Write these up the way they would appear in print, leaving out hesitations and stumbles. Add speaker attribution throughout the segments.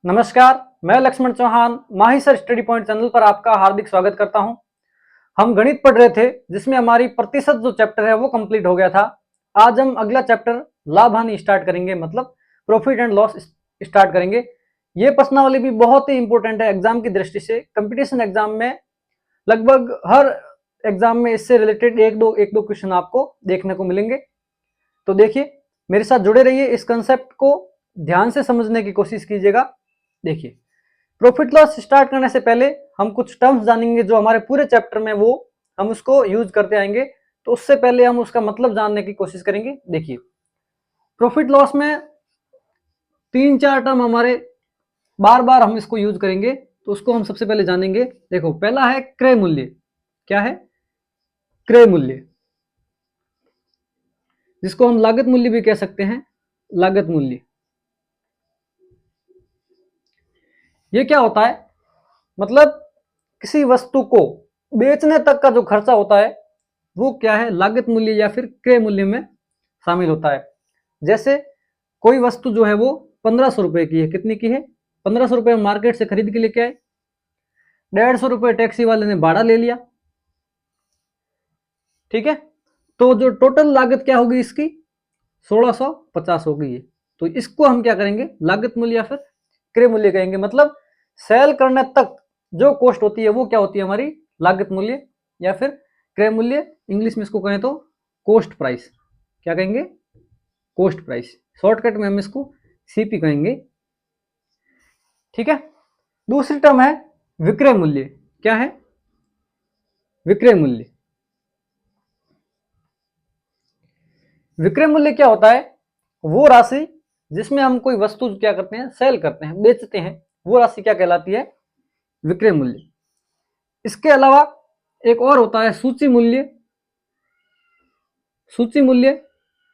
Speaker 1: नमस्कार, मैं लक्ष्मण चौहान माही sir study point channel पर आपका हार्दिक स्वागत करता हूं। हम गणित पढ़ रहे थे जिसमें हमारी प्रतिशत जो चैप्टर है वो कंप्लीट हो गया था। आज हम अगला चैप्टर लाभ हानि स्टार्ट करेंगे, मतलब प्रॉफिट एंड लॉस स्टार्ट करेंगे। ये प्रश्नावली भी बहुत ही इंपॉर्टेंट है एग्जाम की दृष्टि से। कंपटीशन एग्जाम में लगभग हर एग्जाम में इससे रिलेटेड एक दो क्वेश्चन आपको देखने को मिलेंगे। तो देखिए, मेरे साथ जुड़े रहिए, इस कंसेप्ट को ध्यान से समझने की कोशिश कीजिएगा। देखिए, प्रॉफिट लॉस स्टार्ट करने से पहले हम कुछ टर्म्स जानेंगे जो हमारे पूरे चैप्टर में वो हम उसको यूज करते आएंगे। तो उससे पहले हम उसका मतलब जानने की कोशिश करेंगे। देखिए, प्रॉफिट लॉस में तीन चार टर्म हमारे बार बार हम इसको यूज करेंगे, तो उसको हम सबसे पहले जानेंगे। देखो, पहला है क्रय मूल्य। क्या है? क्रय मूल्य, जिसको हम लागत मूल्य भी कह सकते हैं। लागत मूल्य ये क्या होता है? मतलब किसी वस्तु को बेचने तक का जो खर्चा होता है वो क्या है? लागत मूल्य या फिर क्रय मूल्य में शामिल होता है। जैसे कोई वस्तु जो है वो 1500 रुपए की है। कितनी की है? 1500 रुपए मार्केट से खरीद के लेके आए, 150 रुपए टैक्सी वाले ने भाड़ा ले लिया। ठीक है, तो जो टोटल लागत क्या होगी इसकी? 1650 होगी। तो इसको हम क्या करेंगे? लागत मूल्य या फिर क्रय मूल्य कहेंगे। मतलब सेल करने तक जो कॉस्ट होती है वो क्या होती है? हमारी लागत मूल्य या फिर क्रय मूल्य। इंग्लिश में इसको कहें तो कॉस्ट प्राइस। क्या कहेंगे? Cost price. शॉर्टकट में हम इसको सीपी कहेंगे। ठीक है, दूसरी टर्म है विक्रय मूल्य। क्या है? विक्रय मूल्य। विक्रय मूल्य क्या होता है? वो राशि जिसमें हम कोई वस्तु क्या करते हैं? सेल करते हैं, बेचते हैं। वो राशि क्या कहलाती है? विक्रय मूल्य। इसके अलावा एक और होता है सूची मूल्य। सूची मूल्य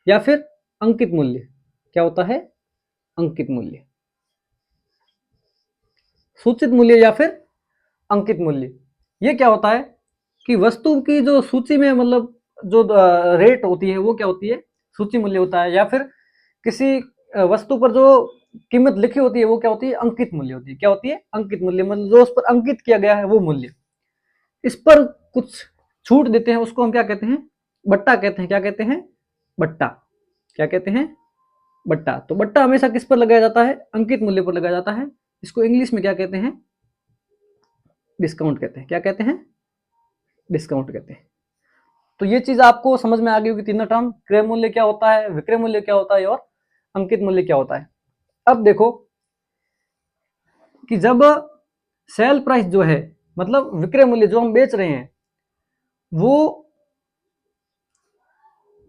Speaker 1: या फिर अंकित मूल्य। क्या होता है? अंकित मूल्य। सूचित मूल्य या फिर अंकित मूल्य, ये क्या होता है कि वस्तु की जो सूची में, मतलब जो रेट होती है वो क्या होती है? सूची मूल्य होता है। या फिर किसी वस्तु पर जो कीमत लिखी होती है वो क्या होती है? अंकित मूल्य होती है। क्या होती है? अंकित मूल्य। मतलब जो उस पर अंकित किया गया है वो मूल्य। इस पर कुछ छूट देते हैं, उसको हम क्या कहते हैं? बट्टा कहते हैं। क्या कहते हैं? बट्टा। क्या कहते हैं? बट्टा। तो बट्टा हमेशा किस पर लगाया जाता है? अंकित मूल्य पर लगाया जाता है। इसको इंग्लिश में क्या कहते हैं? डिस्काउंट कहते हैं। क्या कहते हैं? डिस्काउंट कहते हैं। तो ये चीज आपको समझ में आ गई होगी, तीनों टर्म। क्रय मूल्य क्या होता है, विक्रय मूल्य क्या होता है, और अंकित मूल्य क्या होता है। अब देखो कि जब सेल प्राइस जो है, मतलब विक्रय मूल्य जो हम बेच रहे हैं, वो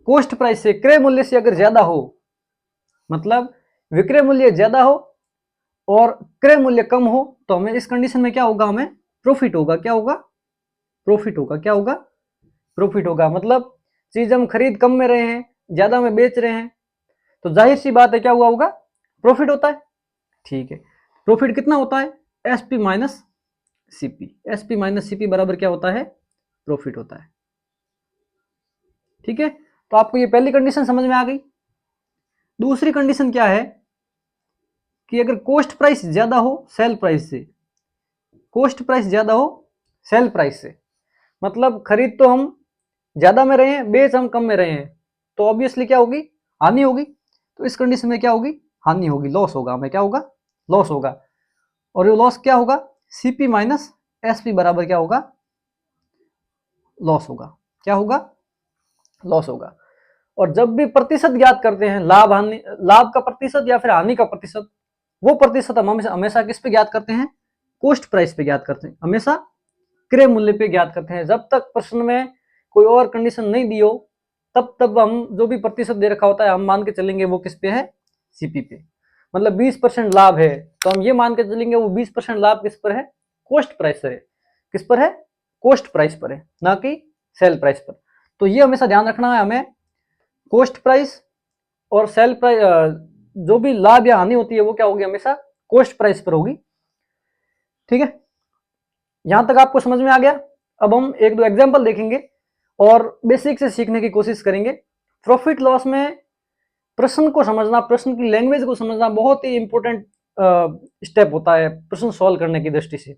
Speaker 1: कॉस्ट प्राइस से, क्रय मूल्य से अगर ज्यादा हो, मतलब विक्रय मूल्य ज्यादा हो और क्रय मूल्य कम हो, तो हमें इस कंडीशन में क्या होगा? हमें प्रॉफिट होगा। क्या होगा? प्रॉफिट होगा। क्या होगा? प्रॉफिट होगा। मतलब चीज हम खरीद कम में रहे हैं, ज्यादा में बेच रहे हैं, तो जाहिर सी बात है क्या हुआ होगा? प्रॉफिट होता है। ठीक है, प्रॉफिट कितना होता है? SP minus CP. SP minus CP बराबर क्या होता है? प्रॉफिट होता है। ठीक है, तो आपको ये पहली कंडीशन समझ में आ गई। दूसरी कंडीशन क्या है कि अगर कॉस्ट प्राइस ज्यादा हो सेल प्राइस से, कॉस्ट प्राइस ज्यादा हो सेल प्राइस से, मतलब खरीद तो हम ज्यादा में रहे हैं, बेच हम कम में रहे हैं, तो ऑब्वियसली क्या होगी? हानि होगी। तो इस कंडीशन में क्या होगी? हानि होगी, लॉस होगा। हमें क्या होगा? लॉस होगा। और ये लॉस क्या होगा? सीपी माइनस एसपी बराबर क्या होगा? लॉस होगा। क्या होगा? लॉस होगा। और जब भी प्रतिशत ज्ञात करते हैं, लाभ हानि, लाभ का प्रतिशत या फिर हानि का प्रतिशत, वो प्रतिशत हम हमेशा हमेशा किस पे ज्ञात करते हैं? कॉस्ट प्राइस पे ज्ञात करते हैं, हमेशा क्रय मूल्य पे ज्ञात करते हैं। जब तक प्रश्न में कोई और कंडीशन नहीं दी हो, तब तब हम जो भी प्रतिशत दे रखा होता है हम मान के चलेंगे वो किस पे है? सीपी पे। मतलब 20% लाभ है तो हम ये मान के चलेंगे वो 20% लाभ किस पर है? कॉस्ट प्राइस पर है। किस पर है? कॉस्ट प्राइस पर है, ना कि सेल प्राइस पर। तो ये हमेशा ध्यान रखना है हमें। कॉस्ट प्राइस और सेल प्राइस, जो भी लाभ या हानि होती है वो क्या होगी? हमेशा कॉस्ट प्राइस पर होगी। ठीक है, यहां तक आपको समझ में आ गया। अब हम एक दो एग्जांपल देखेंगे और बेसिक से सीखने की कोशिश करेंगे। प्रॉफिट लॉस में प्रश्न को समझना, प्रश्न की लैंग्वेज को समझना बहुत ही इंपॉर्टेंट स्टेप होता है प्रश्न सॉल्व करने की दृष्टि से।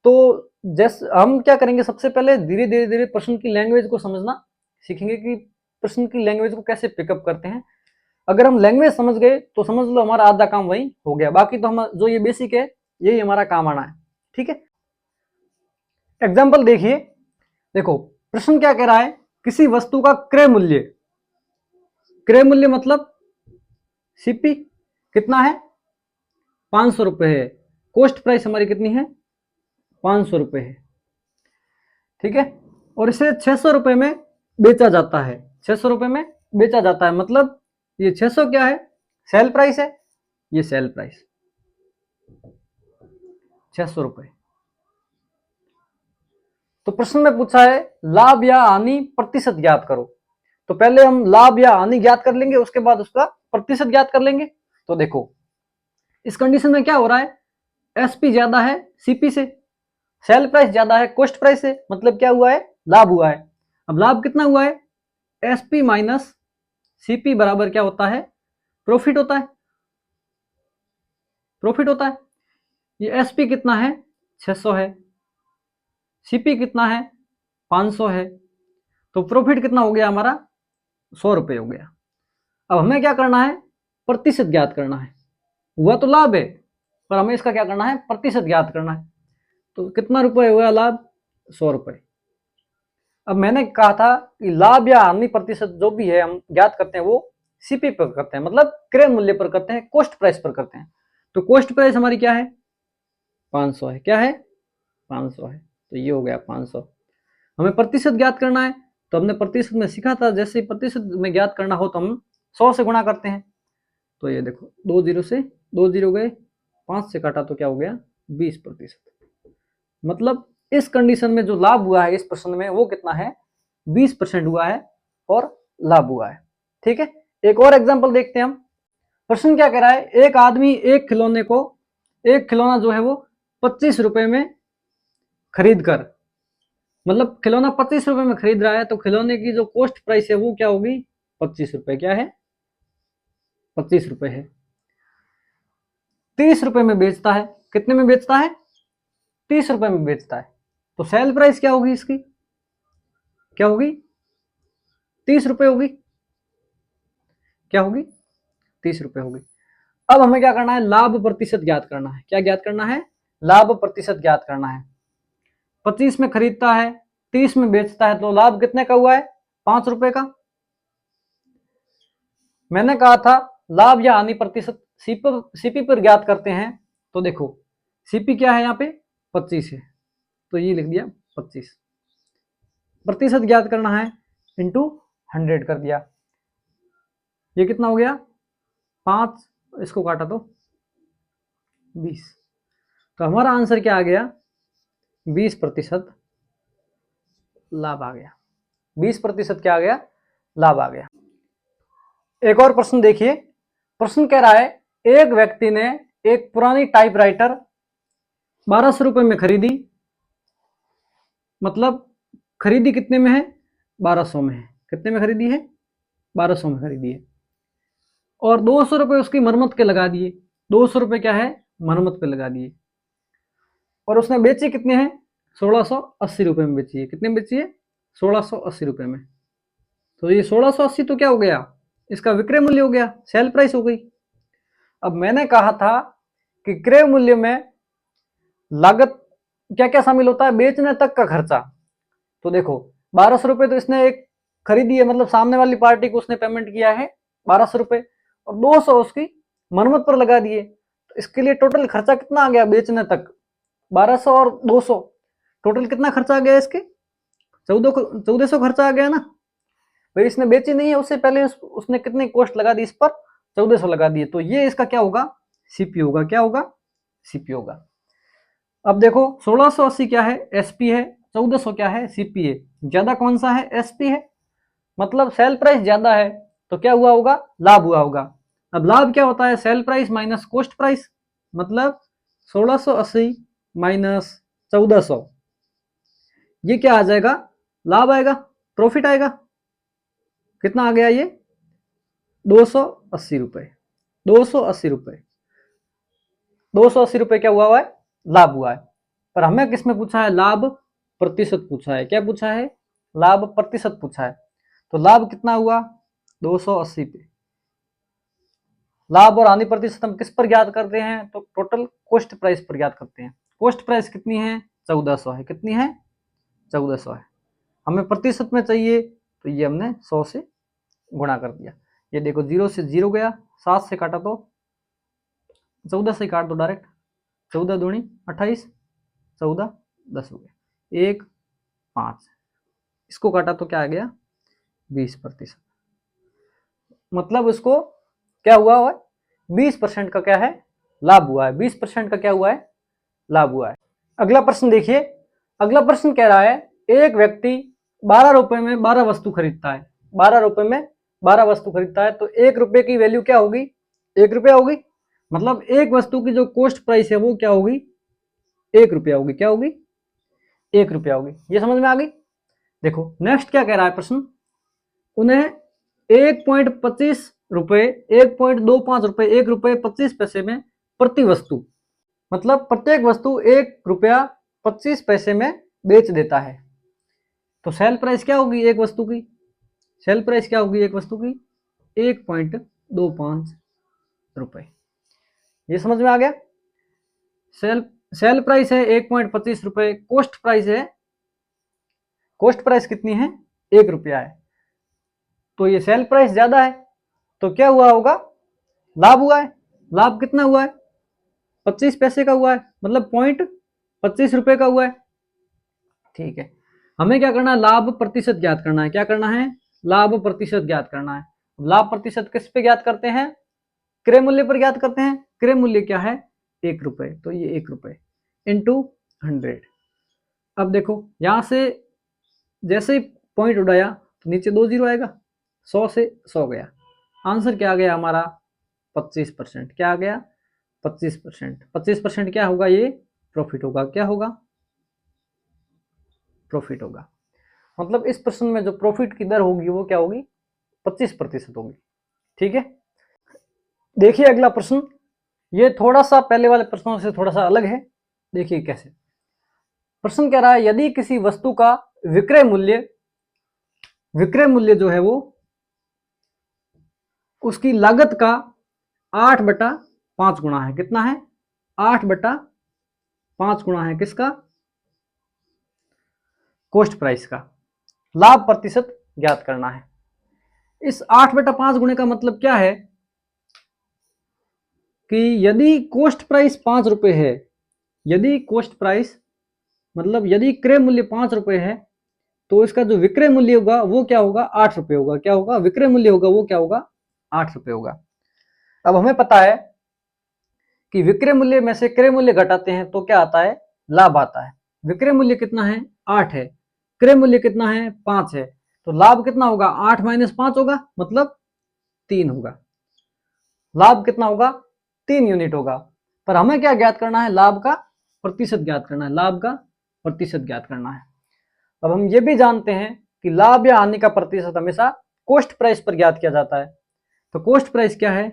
Speaker 1: तो जैसे हम क्या करेंगे, सबसे पहले धीरे धीरे धीरे प्रश्न की लैंग्वेज को समझना सीखेंगे कि प्रश्न की लैंग्वेज को कैसे पिकअप करते हैं। अगर हम लैंग्वेज समझ गए तो समझ लो हमारा आधा काम वही हो गया, बाकी तो हम जो ये बेसिक है यही हमारा काम आना है। ठीक है, एग्जाम्पल देखिए। देखो प्रश्न क्या कह रहा है, किसी वस्तु का क्रय मूल्य, क्रय मूल्य मतलब सीपी कितना है, 500 रुपए है। कॉस्ट प्राइस हमारी कितनी है, 500 रुपए है। ठीक है, और इसे 600 रुपए में बेचा जाता है, 600 रुपए में बेचा जाता है, मतलब ये 600 क्या है, सेल प्राइस है, ये सेल प्राइस 600 रुपए। तो प्रश्न में पूछा है लाभ या हानि प्रतिशत ज्ञात करो। तो पहले हम लाभ या हानि ज्ञात कर लेंगे, उसके बाद उसका प्रतिशत ज्ञात कर लेंगे। तो देखो इस कंडीशन में क्या हो रहा है, एसपी ज्यादा है सीपी से, सेल प्राइस ज्यादा है कॉस्ट प्राइस से, मतलब क्या हुआ है, लाभ हुआ है। अब लाभ कितना हुआ है, एसपी माइनस सीपी बराबर क्या होता है, प्रॉफिट होता है, प्रॉफिट होता है। ये एसपी कितना है, 600 है, सीपी कितना है, 500 है, तो प्रॉफिट कितना हो गया हमारा, 100 रुपए हो गया। अब हमें क्या करना है, प्रतिशत ज्ञात करना है। हुआ तो लाभ है, पर हमें इसका क्या करना है, प्रतिशत ज्ञात करना है। तो कितना रुपए हुआ लाभ, 100 रुपए। अब मैंने कहा था कि लाभ या हानि प्रतिशत जो भी है हम ज्ञात करते हैं वो सीपी पर करते हैं, मतलब क्रय मूल्य पर करते हैं, कॉस्ट प्राइस पर करते हैं। तो कॉस्ट प्राइस हमारी क्या है, 500 है, क्या है, 500 है, तो ये हो गया 500। हमें प्रतिशत ज्ञात करना है, तो हमने प्रतिशत में सीखा था जैसे प्रतिशत में ज्ञात करना हो तो हम 100 से गुणा करते हैं। तो ये देखो 2 जीरो से 2 जीरो गए, 5 से काटा तो क्या हो गया, 20%। मतलब इस कंडीशन में जो लाभ हुआ है इस प्रश्न में वो कितना है, 20% हुआ है और लाभ हुआ है। ठीक है, एक और एग्जांपल देखते हैं हम। प्रश्न क्या कह रहा है, एक आदमी एक खिलौने को, एक खिलौना जो है वो 25 रुपए में खरीद कर, मतलब खिलौना 25 रुपए में खरीद रहा है, तो खिलौने की जो कॉस्ट प्राइस है वो क्या होगी, 25 रुपए, क्या है, 25 रुपए है। 30 रुपए में बेचता है, कितने में बेचता है, 30 रुपए में बेचता है, तो सेल प्राइस क्या होगी इसकी, क्या होगी, 30 रुपए होगी, क्या होगी, 30 रुपए होगी। अब हमें क्या करना है, लाभ प्रतिशत ज्ञात करना है। क्या ज्ञात करना है, लाभ प्रतिशत ज्ञात करना है। 25 में खरीदता है, 30 में बेचता है, तो लाभ कितने का हुआ है, 5 रुपए का। मैंने कहा था लाभ या हानि प्रतिशत सीपी पर ज्ञात करते हैं। तो देखो सीपी क्या है, यहाँ पे 25 है, तो ये लिख दिया 25। प्रतिशत ज्ञात करना है, इंटू 100 कर दिया, ये कितना हो गया, 5, इसको काटा तो 20। तो हमारा आंसर क्या आ गया, 20% लाभ आ गया। 20% क्या आ गया, लाभ आ गया। एक और प्रश्न देखिए। प्रश्न कह रहा है एक व्यक्ति ने एक पुरानी टाइपराइटर 1200 रुपए में खरीदी, मतलब खरीदी कितने में है, 1200 में है, कितने में खरीदी है, 1200 में खरीदी है, और 200 रुपए उसकी मरम्मत के लगा दिए, 200 रुपए क्या है, मरम्मत पे लगा दिए, और उसने बेची कितने हैं, 1680 रुपए में बेची है, कितने में बेची है, 1680 रुपए में। तो ये 1680 तो क्या हो गया, इसका विक्रय मूल्य हो गया, सेल प्राइस हो गई। अब मैंने कहा था कि क्रय मूल्य में लागत क्या क्या शामिल होता है, बेचने तक का खर्चा। तो देखो 1200 रुपए तो इसने एक खरीदी है, मतलब सामने वाली पार्टी को उसने पेमेंट किया है 1200 रुपए, और 200 उसकी मरम्मत पर लगा दिए, तो इसके लिए टोटल खर्चा कितना आ गया बेचने तक, 1200 और 200, टोटल कितना खर्चा आ गया इसके, 1400 खर्चा आ गया ना भाई। इसने बेची नहीं है, उससे पहले उसने कितनी कॉस्ट लगा दी इस पर, 1400 लगा दिए, तो ये इसका क्या होगा, सीपी होगा, क्या होगा, सीपी होगा। अब देखो 1680 क्या है, एसपी है, 1400 क्या है, सीपी है, ज्यादा कौन सा है, एसपी है, मतलब सेल प्राइस ज्यादा है, तो क्या हुआ होगा, लाभ हुआ होगा। अब लाभ क्या होता है, sale price minus cost price, मतलब 1680 माइनस 1400, ये क्या आ जाएगा, लाभ आएगा, प्रॉफिट आएगा। कितना आ गया ये, 280 रुपए, 280 रुपए। 280 रुपये क्या हुआ है, लाभ हुआ है। पर हमें किसमें पूछा है, लाभ प्रतिशत पूछा है। क्या पूछा है, लाभ प्रतिशत पूछा है। तो लाभ कितना हुआ, 280 पे। लाभ और हानि प्रतिशत हम किस पर ज्ञात करते हैं, तो टोटल कॉस्ट प्राइस पर ज्ञात करते हैं। कॉस्ट प्राइस कितनी है, 1400 है। कितनी है, 1400 है। हमें प्रतिशत में चाहिए, तो ये हमने 100 से गुणा कर दिया। ये देखो 0 से 0 गया, 7 से काटा तो 14 से काट दो डायरेक्ट, 14 दूनी 28, 14 10 हो गया, 1 5, इसको काटा तो क्या आ गया, 20%। मतलब उसको क्या हुआ है, 20% का क्या है, लाभ हुआ है। 20% का क्या हुआ है, लाभ हुआ है। अगला प्रश्न देखिए। अगला प्रश्न कह रहा है, एक व्यक्ति 12 रुपए में 12 वस्तु खरीदता है। 12 रुपए में 12 वस्तु खरीदता है, तो 1 रुपए की वैल्यू क्या होगी, 1 रुपया होगी। मतलब एक वस्तु की जो कॉस्ट प्राइस है वो क्या होगी, 1 रुपया होगी। क्या होगी, 1 रुपया होगी। ये समझ में आ गई। देखो नेक्स्ट क्या कह रहा है प्रश्न, उन्हें 1.25 रुपए, 1.25 रुपए, 1 रुपए 25 पैसे में प्रति वस्तु, मतलब प्रत्येक वस्तु 1 रुपया 25 पैसे में बेच देता है। तो सेल प्राइस क्या होगी एक वस्तु की, सेल प्राइस क्या होगी एक वस्तु की, 1.25 रुपए। ये समझ में आ गया। सेल प्राइस है 1.25 रुपए, कॉस्ट प्राइस है, कॉस्ट प्राइस कितनी है, 1 रुपया है। तो ये सेल प्राइस ज्यादा है, तो क्या हुआ होगा, लाभ हुआ है। लाभ कितना हुआ है, 25 पैसे का हुआ है, मतलब 0.25 रुपए का हुआ है। ठीक है, हमें क्या करना है, लाभ प्रतिशत ज्ञात करना है। क्या करना है, लाभ प्रतिशत ज्ञात करना है। लाभ प्रतिशत किस पे ज्ञात करते हैं, क्रय मूल्य पर ज्ञात करते हैं। क्रय मूल्य क्या है, 1 रुपए, तो ये 1 रुपए इंटू 100। अब देखो यहां से जैसे ही पॉइंट उड़ाया तो नीचे 2 जीरो आएगा, 100 से 100 गया। आंसर क्या आ गया हमारा, 25%। क्या आ गया, 25%। 25% क्या होगा, ये प्रॉफिट होगा। क्या होगा, प्रॉफिट होगा। मतलब इस प्रश्न में जो प्रॉफिट की दर होगी वो क्या होगी, 25% होगी। ठीक है, देखिए अगला प्रश्न, ये थोड़ा सा पहले वाले प्रश्नों से थोड़ा सा अलग है। देखिए कैसे, प्रश्न कह रहा है, यदि किसी वस्तु का विक्रय मूल्य, विक्रय मूल्य जो है वो उसकी लागत का 8/5 गुना है। कितना है, 8/5 गुना है किसका, कॉस्ट प्राइस का। लाभ प्रतिशत ज्ञात करना है। इस 8/5 गुणे का मतलब क्या है कि यदि कॉस्ट प्राइस 5 रुपए है, यदि कॉस्ट प्राइस मतलब यदि क्रय मूल्य 5 रुपए है, तो इसका जो विक्रय मूल्य होगा वो क्या होगा, 8 रुपए होगा। क्या होगा, विक्रय मूल्य होगा वो क्या होगा, 8 रुपए होगा। अब हमें पता है कि विक्रय मूल्य में से क्रय मूल्य घटाते हैं तो क्या आता है, लाभ आता है। विक्रय मूल्य कितना है, 8 है, क्रय मूल्य कितना है, 5 है, तो लाभ कितना होगा, 8 - 5 होगा, मतलब 3 होगा। लाभ कितना होगा, 3 यूनिट होगा। पर हमें क्या ज्ञात करना है, लाभ का प्रतिशत ज्ञात करना है। लाभ का प्रतिशत ज्ञात करना है। अब हम ये भी जानते हैं कि लाभ या हानि का प्रतिशत हमेशा कॉस्ट प्राइस पर ज्ञात किया जाता है। तो कॉस्ट प्राइस क्या है,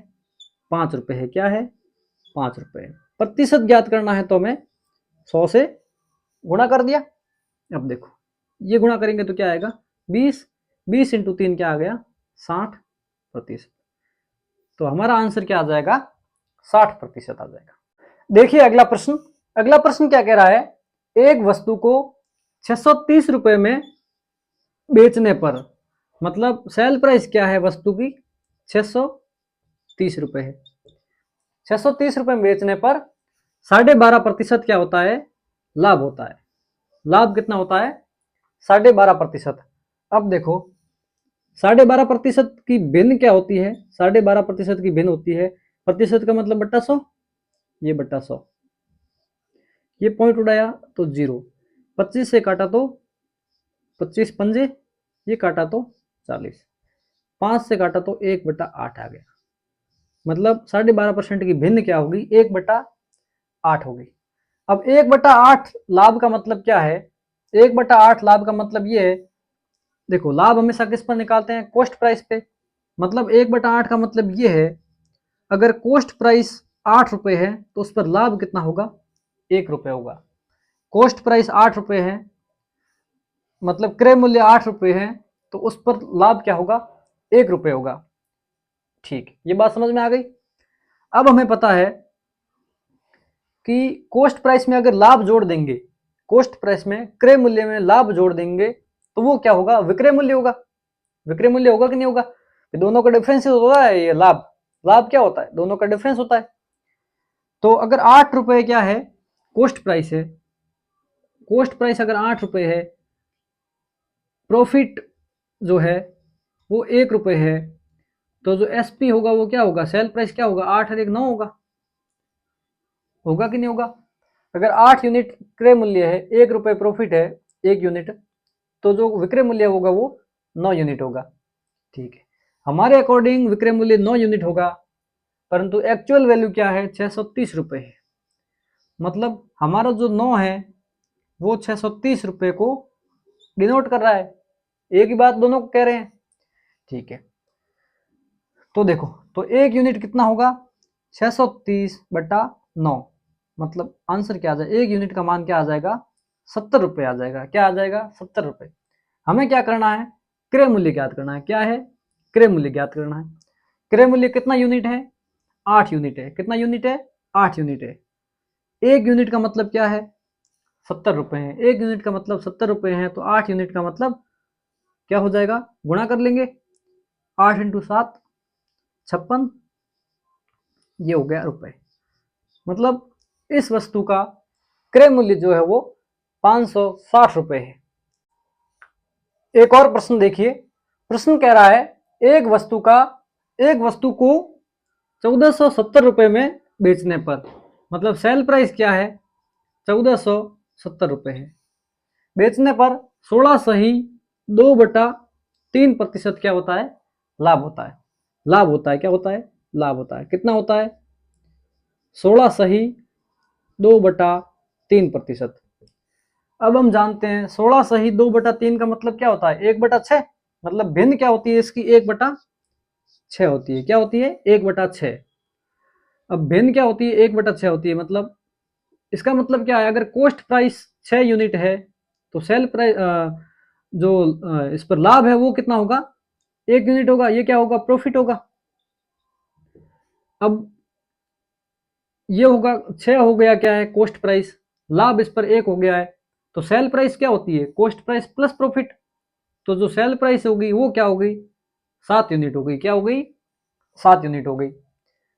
Speaker 1: 5 रुपए है। क्या है, 5 रुपए। प्रतिशत ज्ञात करना है तो हमें 100 से गुणा कर दिया। अब देखो ये गुणा करेंगे तो क्या आएगा, 20, 20 इंटू 3 क्या आ गया, 60%। तो हमारा आंसर क्या आ जाएगा, 60% आ जाएगा। देखिए अगला प्रश्न, अगला प्रश्न क्या कह रहा है, एक वस्तु को 630 रुपए में बेचने पर, मतलब सेल प्राइस क्या है वस्तु की, 630 रुपए है। 630 रुपए में बेचने पर 12.5% क्या होता है, लाभ होता है। लाभ कितना होता है, 12.5%। अब देखो 12.5% की भिन्न क्या होती है, 12.5% की भिन्न होती है, प्रतिशत का मतलब बट्टा 100, ये बट्टा 100। ये पॉइंट उड़ाया तो 0, 25 से काटा तो 25 पंजे, ये काटा तो 40, 5 से काटा तो 1/8 आ गया। मतलब 12.5% की भिन्न क्या होगी, 1/8 होगी। अब 1/8 लाभ का मतलब क्या है, 1/8 लाभ का मतलब ये है, देखो लाभ हमेशा किस पर निकालते हैं, कॉस्ट प्राइस पे। मतलब 1/8 का मतलब ये है, अगर कॉस्ट प्राइस 8 रुपये है तो उस पर लाभ कितना होगा, 1 रुपये होगा। कॉस्ट प्राइस 8 रुपये है, मतलब क्रय मूल्य 8 रुपये है, तो उस पर लाभ क्या होगा, 1 रुपये होगा। ठीक, ये बात समझ में आ गई। अब हमें पता है कि कॉस्ट प्राइस में अगर लाभ जोड़ देंगे, कॉस्ट प्राइस में क्रय मूल्य में लाभ जोड़ देंगे तो वो क्या होगा, विक्रय मूल्य होगा। विक्रय मूल्य होगा कि नहीं होगा, दोनों का डिफरेंस होता है, ये लाभ, लाभ क्या होता है, दोनों का डिफरेंस होता है। तो अगर 8 रुपये क्या है, कॉस्ट प्राइस है, कॉस्ट प्राइस अगर 8 रुपये है, प्रॉफिट जो है वो 1 रुपये है, तो जो एसपी होगा वो क्या होगा, सेल प्राइस क्या होगा, 8 और 1 9 होगा। होगा कि नहीं होगा। अगर 8 यूनिट क्रय मूल्य है, 1 रुपये प्रॉफिट है 1 यूनिट, तो जो विक्रय मूल्य होगा वो 9 यूनिट होगा। ठीक है, हमारे अकॉर्डिंग विक्रय मूल्य 9 यूनिट होगा, परंतु एक्चुअल वैल्यू क्या है, 630 रुपये है। मतलब हमारा जो 9 है वो 630 रुपये को डिनोट कर रहा है। एक ही बात दोनों को कह रहे हैं। ठीक है, तो देखो, तो 1 यूनिट कितना होगा, 630/9, मतलब आंसर क्या आ जाएगा, 1 यूनिट का मान क्या आ जाएगा, 70 रुपये आ जाएगा। क्या आ जाएगा, 70 रुपये। हमें क्या करना है, क्रय मूल्य ज्ञात करना है। क्या है, क्रय मूल्य ज्ञात करना है। क्रय मूल्य कितना यूनिट है, 8 यूनिट है। कितना यूनिट है, 8 यूनिट है। 1 यूनिट का मतलब क्या है, 70 रुपये है। 1 यूनिट का मतलब 70 रुपये है, तो 8 यूनिट का मतलब क्या हो जाएगा, गुणा कर लेंगे, 8 × 7 56, ये हो गया रुपए। मतलब इस वस्तु का क्रय मूल्य जो है वो 560 रुपये है। एक और प्रश्न देखिए, प्रश्न कह रहा है एक वस्तु को 1470 रुपये में बेचने पर, मतलब सेल प्राइस क्या है, 1470 रुपये है, बेचने पर 16 सही 2/3% क्या होता है, लाभ होता है। लाभ होता है, क्या होता है, लाभ होता है। कितना होता है, 16 सही 2/3%। अब हम जानते हैं 16 सही 2/3 का मतलब क्या होता है, 1/6, मतलब भिन्न क्या होती है इसकी, 1/6 होती है। क्या होती है, 1/6। अब भिन्न क्या होती है, 1/6 होती है। मतलब इसका मतलब क्या है, अगर कॉस्ट प्राइस 6 यूनिट है तो सेल प्राइस जो इस पर लाभ है वो कितना होगा, 1 यूनिट होगा। ये क्या होगा, प्रॉफिट होगा। अब ये होगा 6 हो गया, क्या है, कॉस्ट प्राइस, लाभ इस पर 1 हो गया है, तो सेल प्राइस क्या होती है, कॉस्ट प्राइस प्लस प्रॉफिट। तो जो सेल प्राइस होगी वो क्या हो गई, 7 यूनिट हो गई। क्या हो गई, 7 यूनिट हो गई।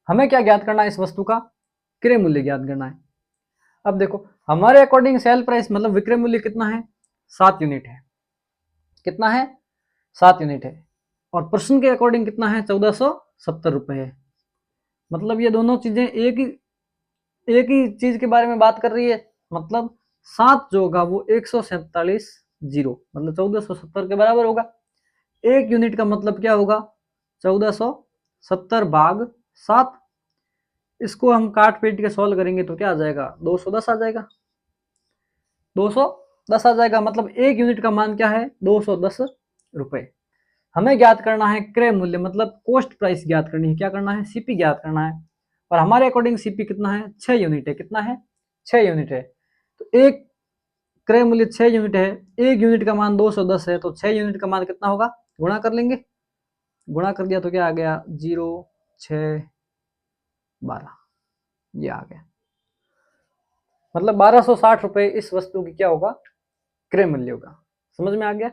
Speaker 1: हमें क्या ज्ञात करना है, इस वस्तु का क्रय मूल्य ज्ञात करना है। अब देखो, हमारे अकॉर्डिंग सेल प्राइस मतलब विक्रय मूल्य कितना है, 7 यूनिट है। कितना है, 7 यूनिट है। और प्रश्न के अकॉर्डिंग कितना है, 1470 रुपये है। मतलब ये दोनों चीजें एक ही चीज के बारे में बात कर रही है। मतलब 7 जो होगा वो 147 जीरो, मतलब 1470 के बराबर होगा। 1 यूनिट का मतलब क्या होगा, 1470/7। इसको हम काट पीट के सॉल्व करेंगे तो क्या आ जाएगा, 210 आ जाएगा। 210 आ जाएगा। मतलब 1 यूनिट का मान क्या है, 210 रुपये। हमें ज्ञात करना है क्रय मूल्य, मतलब कॉस्ट प्राइस ज्ञात करनी है। क्या करना है, सीपी ज्ञात करना है। और हमारे अकॉर्डिंग सीपी कितना है, 6 यूनिट है। कितना है, 6 यूनिट है। तो एक क्रय मूल्य 6 यूनिट है, 1 यूनिट का मान 210 है, तो 6 यूनिट का मान कितना होगा, गुणा कर लेंगे। गुणा कर दिया तो क्या आ गया, 0 6 12, ये आ गया। मतलब 1260 रुपये इस वस्तु की क्या होगा, क्रय मूल्य होगा। समझ में आ गया।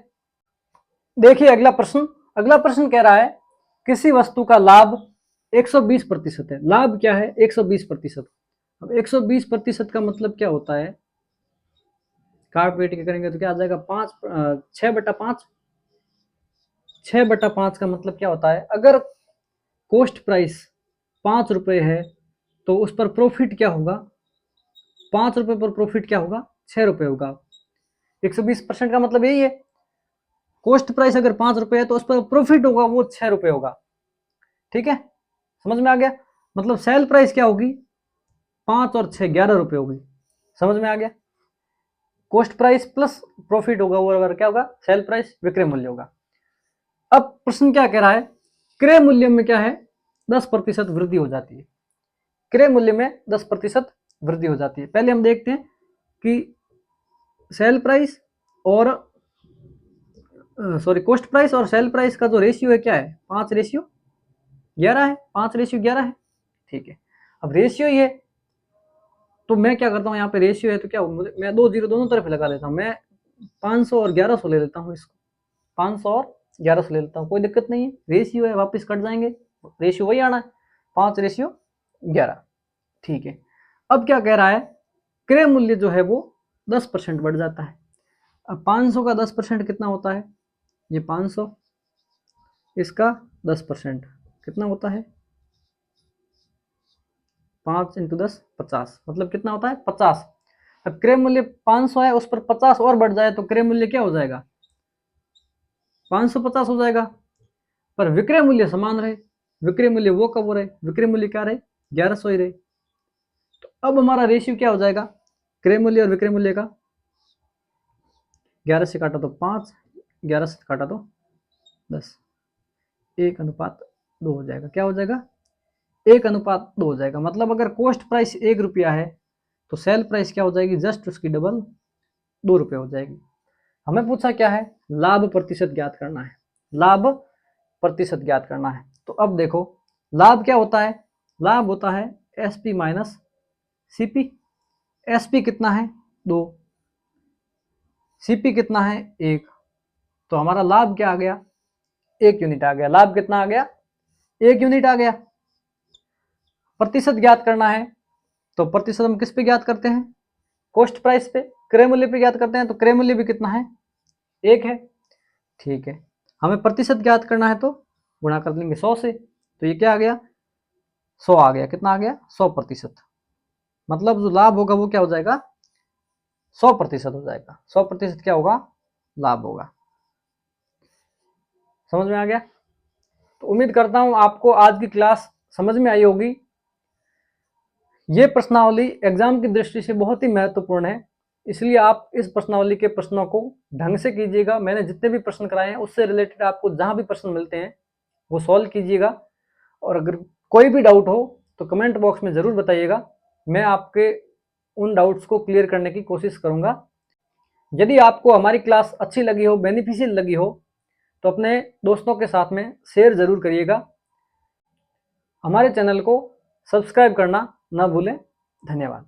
Speaker 1: देखिए अगला प्रश्न। अगला प्रश्न कह रहा है किसी वस्तु का लाभ 120% है। लाभ क्या है, 120%। अब 120% का मतलब क्या होता है, काट पीट के करेंगे तो क्या आ जाएगा, 6/5। 6/5 का मतलब क्या होता है, अगर कॉस्ट प्राइस 5 रुपये है तो उस पर प्रॉफिट क्या होगा, 5 रुपये पर प्रॉफिट क्या होगा, 6 रुपये होगा। 120% का मतलब यही है, कॉस्ट प्राइस अगर 5 रुपये है तो उस पर प्रॉफिट होगा वो 6 रुपये होगा। ठीक है, समझ में आ गया। मतलब सेल प्राइस क्या होगी, 5 और 6 11 रुपये होगी। समझ में आ गया। कॉस्ट प्राइस प्लस प्रॉफिट होगा वो, अगर क्या होगा, सेल प्राइस विक्रय मूल्य होगा। अब प्रश्न क्या कह रहा है, क्रय मूल्य में क्या है, 10% वृद्धि हो जाती है। क्रय मूल्य में 10% वृद्धि हो जाती है। पहले हम देखते हैं कि सेल प्राइस और कॉस्ट प्राइस और सेल प्राइस का जो रेशियो है क्या है, 5:11 है, 5:11 है। ठीक है, अब रेशियो ही है तो मैं क्या करता हूँ, यहाँ पे रेशियो है तो क्या मैं 2 जीरो दोनों तरफ लगा लेता हूँ। मैं 500 और 1100 ले लेता हूँ, इसको 500 और 1100 ले लेता हूँ, कोई दिक्कत नहीं है। रेशियो है, वापस कट जाएंगे, रेशियो वही आना है, 5:11। ठीक है, अब क्या कह रहा है, क्रय मूल्य जो है वो 10% बढ़ जाता है। अब 500 का 10% कितना होता है, ये 500, इसका 10% कितना होता है, 5 × 10 50, मतलब कितना होता है 50। अब क्रय मूल्य 500 है, उस पर 50 और बढ़ जाए तो क्रय मूल्य क्या हो जाएगा, 550 हो जाएगा। पर विक्रय मूल्य समान रहे, विक्रय मूल्य वो कब हो रहे, विक्रय मूल्य क्या रहे, 1100 ही रहे। तो अब हमारा रेशियो क्या हो जाएगा, क्रय मूल्य और विक्रय मूल्य का, 11 से काटा तो 5, 11 से काटा तो 10, 1:2 हो जाएगा। क्या हो जाएगा, 1:2 हो जाएगा। मतलब अगर कॉस्ट प्राइस 1 रुपया है तो सेल प्राइस क्या हो जाएगी, जस्ट उसकी डबल 2 रुपये हो जाएगी। हमें पूछा क्या है, लाभ प्रतिशत ज्ञात करना है, लाभ प्रतिशत ज्ञात करना है। तो अब देखो लाभ क्या होता है, लाभ होता है एसपी माइनस सीपी। एसपी कितना है 2, सीपी कितना है 1, तो हमारा लाभ क्या आ गया, 1 यूनिट आ गया। लाभ कितना आ गया, 1 यूनिट आ गया। प्रतिशत ज्ञात करना है तो प्रतिशत हम किस पे ज्ञात करते हैं, कॉस्ट प्राइस पे, क्रय मूल्य पे ज्ञात करते हैं। तो क्रय मूल्य भी कितना है, 1 है। ठीक है, हमें प्रतिशत ज्ञात करना है तो गुणा कर लेंगे 100 से, तो ये क्या आ गया, 100 आ गया। कितना आ गया, 100%। मतलब जो लाभ होगा वो क्या हो जाएगा, 100% हो जाएगा। 100% क्या होगा, लाभ होगा। समझ में आ गया। तो उम्मीद करता हूं आपको आज की क्लास समझ में आई होगी। ये प्रश्नावली एग्जाम की दृष्टि से बहुत ही महत्वपूर्ण है, इसलिए आप इस प्रश्नावली के प्रश्नों को ढंग से कीजिएगा। मैंने जितने भी प्रश्न कराए हैं उससे रिलेटेड आपको जहां भी प्रश्न मिलते हैं वो सॉल्व कीजिएगा। और अगर कोई भी डाउट हो तो कमेंट बॉक्स में ज़रूर बताइएगा, मैं आपके उन डाउट्स को क्लियर करने की कोशिश करूंगा। यदि आपको हमारी क्लास अच्छी लगी हो, बेनिफिशियल लगी हो, तो अपने दोस्तों के साथ में शेयर ज़रूर करिएगा। हमारे चैनल को सब्सक्राइब करना ना भूलें। धन्यवाद।